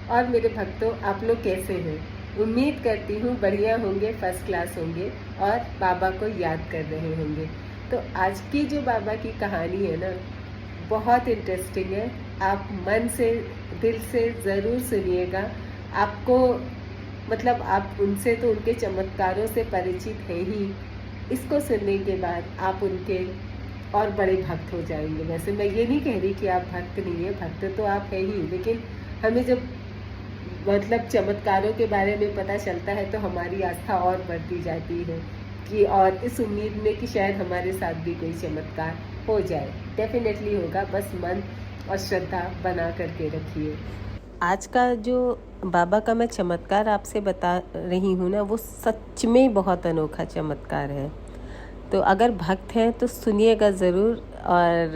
और मेरे भक्तों, आप लोग कैसे हैं? उम्मीद करती हूँ बढ़िया होंगे, फर्स्ट क्लास होंगे और बाबा को याद कर रहे होंगे। तो आज की जो बाबा की कहानी है ना, बहुत इंटरेस्टिंग है। आप मन से, दिल से ज़रूर सुनिएगा। आपको मतलब आप उनसे तो उनके चमत्कारों से परिचित हैं ही। इसको सुनने के बाद आप उनके और बड़े भक्त हो जाएंगे। वैसे मैं ये नहीं कह रही कि आप भक्त नहीं है, भक्त तो आप है ही, लेकिन हमें जब मतलब चमत्कारों के बारे में पता चलता है तो हमारी आस्था और बढ़ती जाती है कि और इस उम्मीद में कि शायद हमारे साथ भी कोई चमत्कार हो जाए। डेफिनेटली होगा, बस मन और श्रद्धा बना करके रखिए। आज का जो बाबा का मैं चमत्कार आपसे बता रही हूँ ना, वो सच में बहुत अनोखा चमत्कार है। तो अगर भक्त हैं तो सुनिएगा ज़रूर, और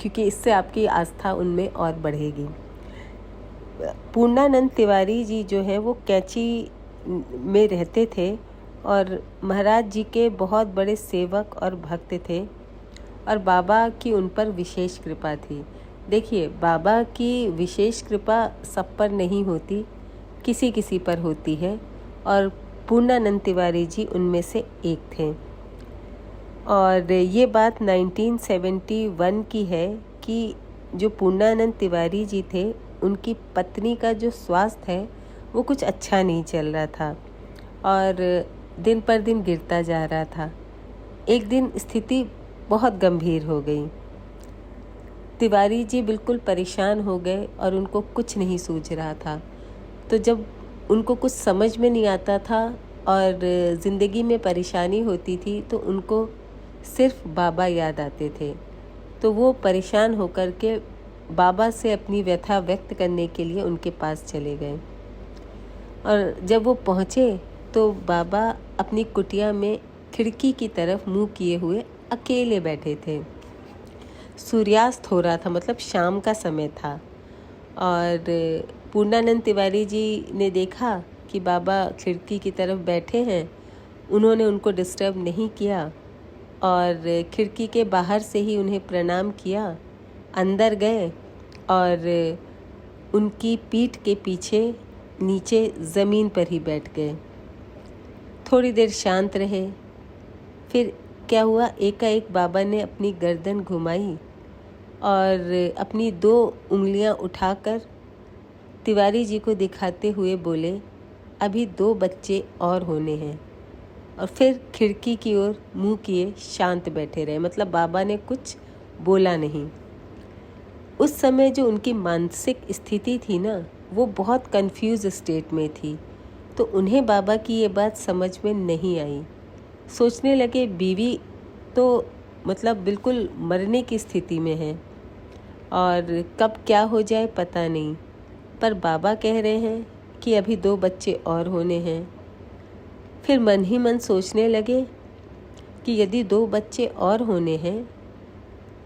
क्योंकि इससे आपकी आस्था उनमें और बढ़ेगी। पूर्णानंद तिवारी जी जो हैं वो कैंची में रहते थे और महाराज जी के बहुत बड़े सेवक और भक्त थे, और बाबा की उन पर विशेष कृपा थी। देखिए, बाबा की विशेष कृपा सब पर नहीं होती, किसी किसी पर होती है, और पूर्णानंद तिवारी जी उनमें से एक थे। और ये बात 1971 की है कि जो पूर्णानंद तिवारी जी थे, उनकी पत्नी का जो स्वास्थ्य है वो कुछ अच्छा नहीं चल रहा था और दिन पर दिन गिरता जा रहा था। एक दिन स्थिति बहुत गंभीर हो गई। तिवारी जी बिल्कुल परेशान हो गए और उनको कुछ नहीं सूझ रहा था। तो जब उनको कुछ समझ में नहीं आता था और ज़िंदगी में परेशानी होती थी तो उनको सिर्फ बाबा याद आते थे। तो वो परेशान होकर के बाबा से अपनी व्यथा व्यक्त करने के लिए उनके पास चले गए। और जब वो पहुँचे तो बाबा अपनी कुटिया में खिड़की की तरफ मुंह किए हुए अकेले बैठे थे। सूर्यास्त हो रहा था, मतलब शाम का समय था। और पूर्णानंद तिवारी जी ने देखा कि बाबा खिड़की की तरफ बैठे हैं। उन्होंने उनको डिस्टर्ब नहीं किया और खिड़की के बाहर से ही उन्हें प्रणाम किया। अंदर गए और उनकी पीठ के पीछे नीचे ज़मीन पर ही बैठ गए। थोड़ी देर शांत रहे। फिर क्या हुआ, एकाएक बाबा ने अपनी गर्दन घुमाई और अपनी 2 उंगलियां उठाकर तिवारी जी को दिखाते हुए बोले, अभी 2 बच्चे और होने हैं। और फिर खिड़की की ओर मुंह किए शांत बैठे रहे, मतलब बाबा ने कुछ बोला नहीं। उस समय जो उनकी मानसिक स्थिति थी ना, वो बहुत कंफ्यूज स्टेट में थी। तो उन्हें बाबा की ये बात समझ में नहीं आई। सोचने लगे बीवी तो मतलब बिल्कुल मरने की स्थिति में है और कब क्या हो जाए पता नहीं, पर बाबा कह रहे हैं कि अभी 2 बच्चे और होने हैं। फिर मन ही मन सोचने लगे कि यदि 2 बच्चे और होने हैं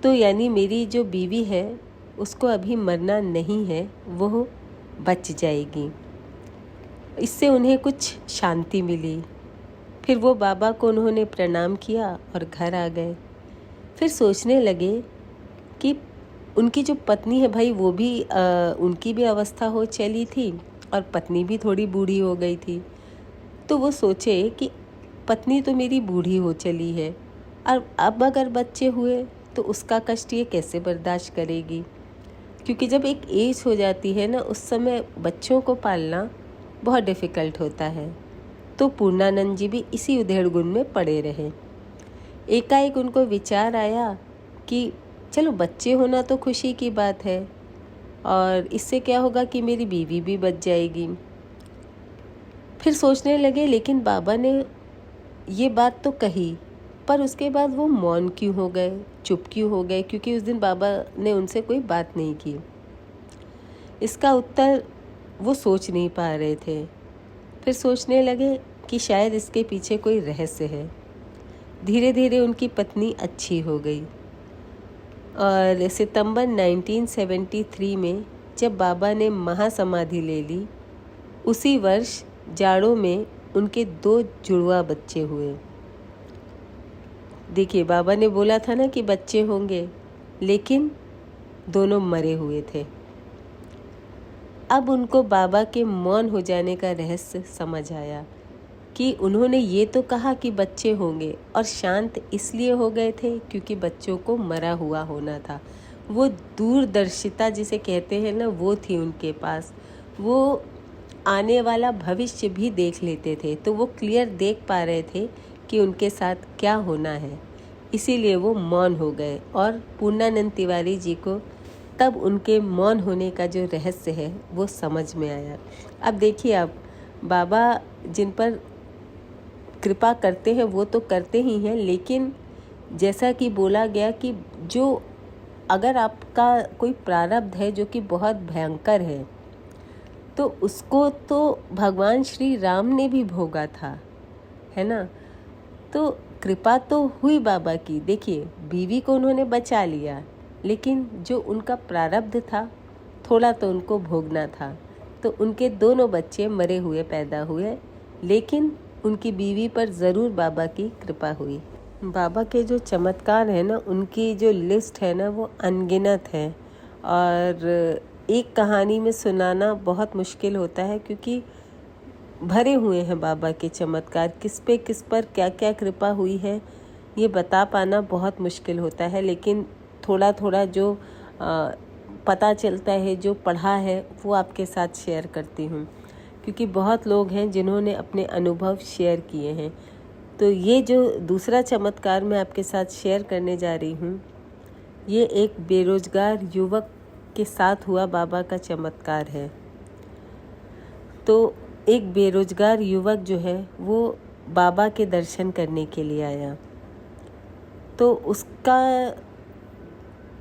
तो यानी मेरी जो बीवी है उसको अभी मरना नहीं है, वो बच जाएगी। इससे उन्हें कुछ शांति मिली। फिर वो बाबा को उन्होंने प्रणाम किया और घर आ गए। फिर सोचने लगे कि उनकी जो पत्नी है भाई, वो भी उनकी भी अवस्था हो चली थी और पत्नी भी थोड़ी बूढ़ी हो गई थी। तो वो सोचे कि पत्नी तो मेरी बूढ़ी हो चली है और अब अगर बच्चे हुए तो उसका कष्ट ये कैसे बर्दाश्त करेगी, क्योंकि जब एक एज हो जाती है ना, उस समय बच्चों को पालना बहुत डिफ़िकल्ट होता है। तो पूर्णानंद जी भी इसी उधेड़ गुण में पड़े रहे। एकाएक उनको विचार आया कि चलो बच्चे होना तो खुशी की बात है और इससे क्या होगा कि मेरी बीवी भी बच जाएगी। फिर सोचने लगे लेकिन बाबा ने ये बात तो कही, पर उसके बाद वो मौन क्यों हो गए, चुप क्यों हो गए, क्योंकि उस दिन बाबा ने उनसे कोई बात नहीं की। इसका उत्तर वो सोच नहीं पा रहे थे। फिर सोचने लगे कि शायद इसके पीछे कोई रहस्य है। धीरे धीरे उनकी पत्नी अच्छी हो गई और सितंबर 1973 में जब बाबा ने महासमाधि ले ली, उसी वर्ष जाड़ों में उनके 2 जुड़वा बच्चे हुए। देखिए, बाबा ने बोला था ना कि बच्चे होंगे, लेकिन दोनों मरे हुए थे। अब उनको बाबा के मौन हो जाने का रहस्य समझ आया कि उन्होंने ये तो कहा कि बच्चे होंगे, और शांत इसलिए हो गए थे क्योंकि बच्चों को मरा हुआ होना था। वो दूरदर्शिता जिसे कहते हैं ना, वो थी उनके पास। वो आने वाला भविष्य भी देख लेते थे, तो वो क्लियर देख पा रहे थे कि उनके साथ क्या होना है। इसीलिए वो मौन हो गए, और पूर्णानंद तिवारी जी को तब उनके मौन होने का जो रहस्य है वो समझ में आया। अब देखिए, आप बाबा जिन पर कृपा करते हैं वो तो करते ही हैं, लेकिन जैसा कि बोला गया कि जो अगर आपका कोई प्रारब्ध है जो कि बहुत भयंकर है, तो उसको तो भगवान श्री राम ने भी भोगा था, है ना। तो कृपा तो हुई बाबा की। देखिए, बीवी को उन्होंने बचा लिया, लेकिन जो उनका प्रारब्ध था थोड़ा तो उनको भोगना था। तो उनके दोनों बच्चे मरे हुए पैदा हुए, लेकिन उनकी बीवी पर ज़रूर बाबा की कृपा हुई। बाबा के जो चमत्कार है ना, उनकी जो लिस्ट है ना, वो अनगिनत है, और एक कहानी में सुनाना बहुत मुश्किल होता है, क्योंकि भरे हुए हैं बाबा के चमत्कार। किस पर क्या क्या कृपा हुई है ये बता पाना बहुत मुश्किल होता है, लेकिन थोड़ा थोड़ा जो पता चलता है, जो पढ़ा है, वो आपके साथ शेयर करती हूँ, क्योंकि बहुत लोग हैं जिन्होंने अपने अनुभव शेयर किए हैं। तो ये जो दूसरा चमत्कार मैं आपके साथ शेयर करने जा रही हूँ, ये एक बेरोजगार युवक के साथ हुआ बाबा का चमत्कार है। तो एक बेरोजगार युवक जो है वो बाबा के दर्शन करने के लिए आया। तो उसका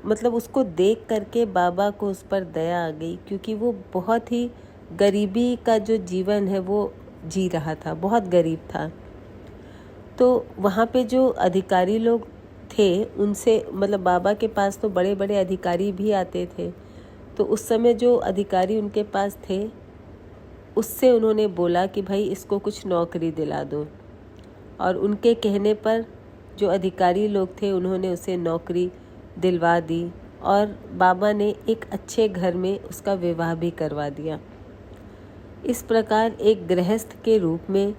मतलब उसको देख करके बाबा को उस पर दया आ गई, क्योंकि वो बहुत ही गरीबी का जो जीवन है वो जी रहा था, बहुत गरीब था। तो वहाँ पे जो अधिकारी लोग थे उनसे, मतलब बाबा के पास तो बड़े बड़े अधिकारी भी आते थे, तो उस समय जो अधिकारी उनके पास थे उससे उन्होंने बोला कि भाई इसको कुछ नौकरी दिला दो, और उनके कहने पर जो अधिकारी लोग थे उन्होंने उसे नौकरी दिलवा दी, और बाबा ने एक अच्छे घर में उसका विवाह भी करवा दिया। इस प्रकार एक गृहस्थ के रूप में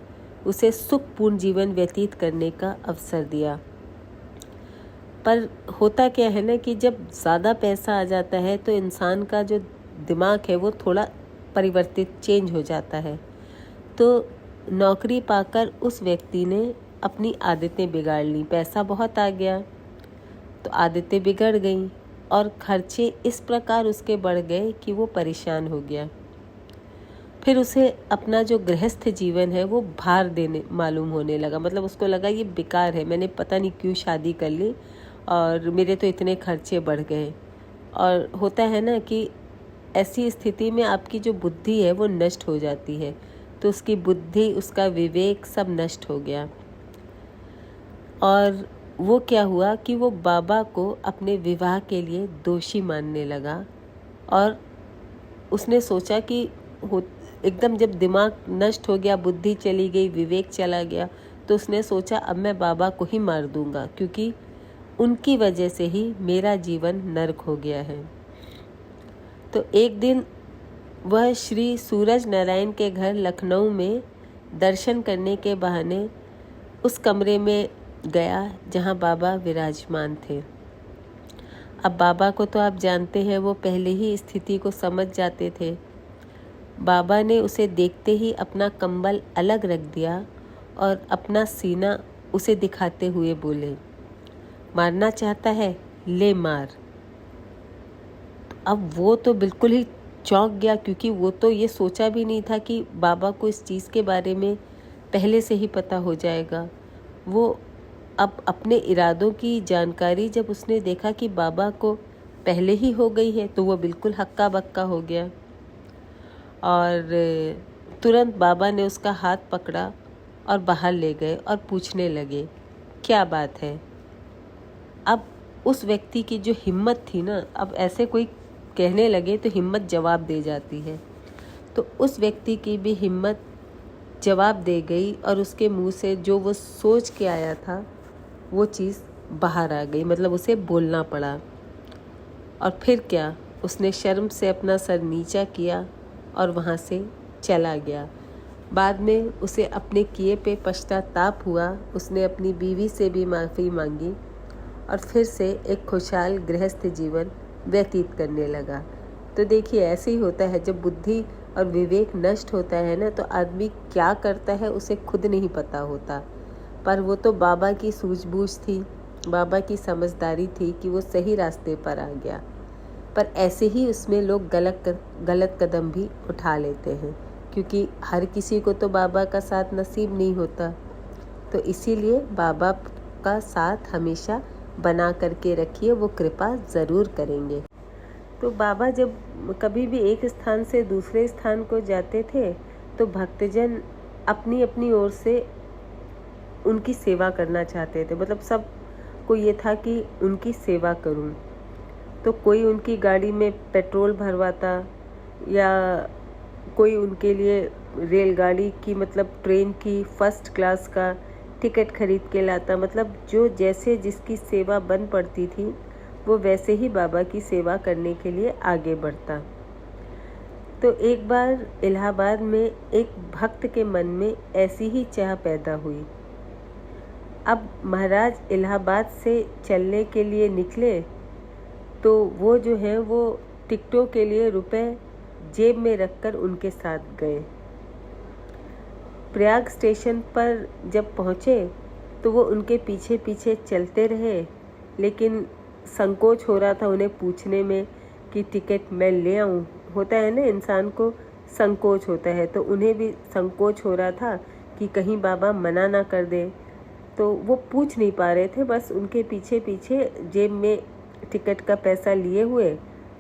उसे सुखपूर्ण जीवन व्यतीत करने का अवसर दिया। पर होता क्या है ना कि जब ज़्यादा पैसा आ जाता है तो इंसान का जो दिमाग है वो थोड़ा परिवर्तित, चेंज हो जाता है। तो नौकरी पाकर उस व्यक्ति ने अपनी आदतें बिगाड़ ली। पैसा बहुत आ गया तो आदतें बिगड़ गईं, और खर्चे इस प्रकार उसके बढ़ गए कि वो परेशान हो गया। फिर उसे अपना जो गृहस्थ जीवन है वो भार देने मालूम होने लगा। मतलब उसको लगा ये बेकार है, मैंने पता नहीं क्यों शादी कर ली और मेरे तो इतने खर्चे बढ़ गए। और होता है ना कि ऐसी स्थिति में आपकी जो बुद्धि है वो नष्ट हो जाती है। तो उसकी बुद्धि, उसका विवेक सब नष्ट हो गया। और वो क्या हुआ कि वो बाबा को अपने विवाह के लिए दोषी मानने लगा, और उसने सोचा कि एकदम जब दिमाग नष्ट हो गया, बुद्धि चली गई, विवेक चला गया, तो उसने सोचा अब मैं बाबा को ही मार दूंगा, क्योंकि उनकी वजह से ही मेरा जीवन नरक हो गया है। तो एक दिन वह श्री सूरज नारायण के घर लखनऊ में दर्शन करने के बहाने उस कमरे में गया जहां बाबा विराजमान थे। अब बाबा को तो आप जानते हैं, वो पहले ही स्थिति को समझ जाते थे। बाबा ने उसे देखते ही अपना कंबल अलग रख दिया और अपना सीना उसे दिखाते हुए बोले, मारना चाहता है, ले मार। अब वो तो बिल्कुल ही चौंक गया, क्योंकि वो तो ये सोचा भी नहीं था कि बाबा को इस चीज़ के बारे में पहले से ही पता हो जाएगा। वो अब अपने इरादों की जानकारी जब उसने देखा कि बाबा को पहले ही हो गई है, तो वो बिल्कुल हक्का बक्का हो गया, और तुरंत बाबा ने उसका हाथ पकड़ा और बाहर ले गए और पूछने लगे, क्या बात है। अब उस व्यक्ति की जो हिम्मत थी ना, अब ऐसे कोई कहने लगे तो हिम्मत जवाब दे जाती है। तो उस व्यक्ति की भी हिम्मत जवाब दे गई, और उसके मुंह से जो वो सोच के आया था वो चीज़ बाहर आ गई। मतलब उसे बोलना पड़ा। और फिर क्या, उसने शर्म से अपना सर नीचा किया और वहाँ से चला गया। बाद में उसे अपने किए पे पश्चाताप हुआ। उसने अपनी बीवी से भी माफ़ी मांगी और फिर से एक खुशहाल गृहस्थ जीवन व्यतीत करने लगा। तो देखिए, ऐसे ही होता है, जब बुद्धि और विवेक नष्ट होता है ना, तो आदमी क्या करता है उसे खुद नहीं पता होता। पर वो तो बाबा की सूझबूझ थी, बाबा की समझदारी थी कि वो सही रास्ते पर आ गया। पर ऐसे ही उसमें लोग गलत कदम भी उठा लेते हैं, क्योंकि हर किसी को तो बाबा का साथ नसीब नहीं होता। तो इसीलिए बाबा का साथ हमेशा बना करके रखिए, वो कृपा ज़रूर करेंगे। तो बाबा जब कभी भी एक स्थान से दूसरे स्थान को जाते थे, तो भक्तजन अपनी अपनी ओर से उनकी सेवा करना चाहते थे। मतलब सब को ये था कि उनकी सेवा करूं। तो कोई उनकी गाड़ी में पेट्रोल भरवाता, या कोई उनके लिए रेलगाड़ी की, मतलब ट्रेन की फर्स्ट क्लास का टिकट खरीद के लाता। मतलब जो जैसे जिसकी सेवा बन पड़ती थी, वो वैसे ही बाबा की सेवा करने के लिए आगे बढ़ता। तो एक बार इलाहाबाद में एक भक्त के मन में ऐसी ही चाह पैदा हुई। अब महाराज इलाहाबाद से चलने के लिए निकले, तो वो जो है वो टिकटों के लिए रुपए जेब में रखकर उनके साथ गए। प्रयाग स्टेशन पर जब पहुँचे तो वो उनके पीछे पीछे चलते रहे, लेकिन संकोच हो रहा था उन्हें पूछने में कि टिकट मैं ले आऊँ। होता है ना, इंसान को संकोच होता है, तो उन्हें भी संकोच हो रहा था कि कहीं बाबा मना ना कर दे। तो वो पूछ नहीं पा रहे थे, बस उनके पीछे पीछे जेब में टिकट का पैसा लिए हुए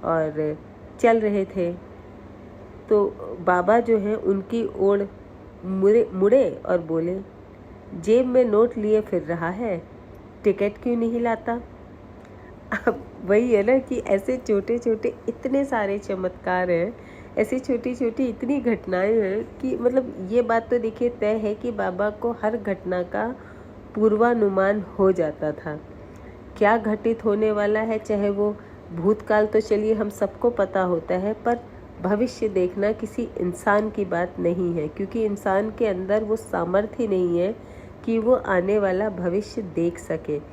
और चल रहे थे। तो बाबा जो है उनकी ओर मुड़े और बोले, जेब में नोट लिए फिर रहा है, टिकट क्यों नहीं लाता? अब वही है ना कि ऐसे छोटे छोटे इतने सारे चमत्कार हैं, ऐसी छोटी छोटी इतनी घटनाएं हैं कि मतलब ये बात तो देखिए तय है कि बाबा को हर घटना का पूर्वानुमान हो जाता था, क्या घटित होने वाला है। चाहे वो भूतकाल तो चलिए हम सबको पता होता है, पर भविष्य देखना किसी इंसान की बात नहीं है, क्योंकि इंसान के अंदर वो सामर्थ्य नहीं है कि वो आने वाला भविष्य देख सके।